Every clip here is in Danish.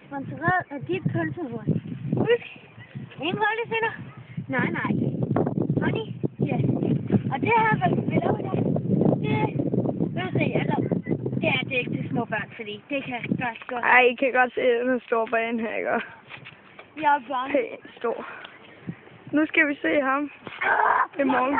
Sponsoreret af dit pølsehus. Husk, ingen rollesender. Nej. Honey? Ja. Og det her, hvad vi laver i dag, det er ikke til små børn, fordi det kan godt. Ej, I kan godt se den store bane her, ikke? Jeg er bange. Pænt stor. Nu skal vi se ham i morgen.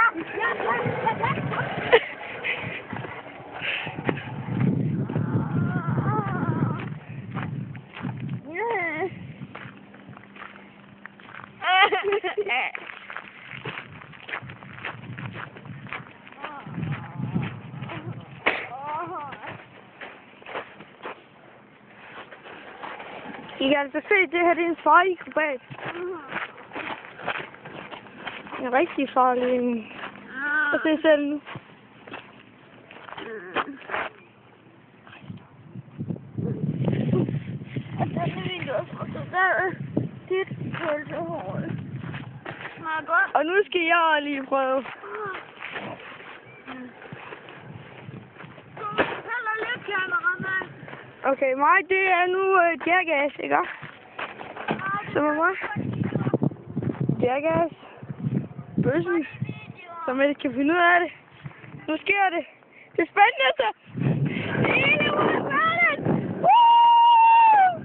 I kan altså se, det her det er en farlig akrobat. En rigtig farlig en. Og se selv nu. Og den er vinduet, der er dit pølsehul. Smager godt. Og nu skal jeg lige prøve. Okay, mig, det er nu Jackass, ikke? Så med mig. Jackass. Bøssen. Så man ikke kan finde ud af det. Nu sker det. Det er spændende, så. Det er hele ude af verden. Woo!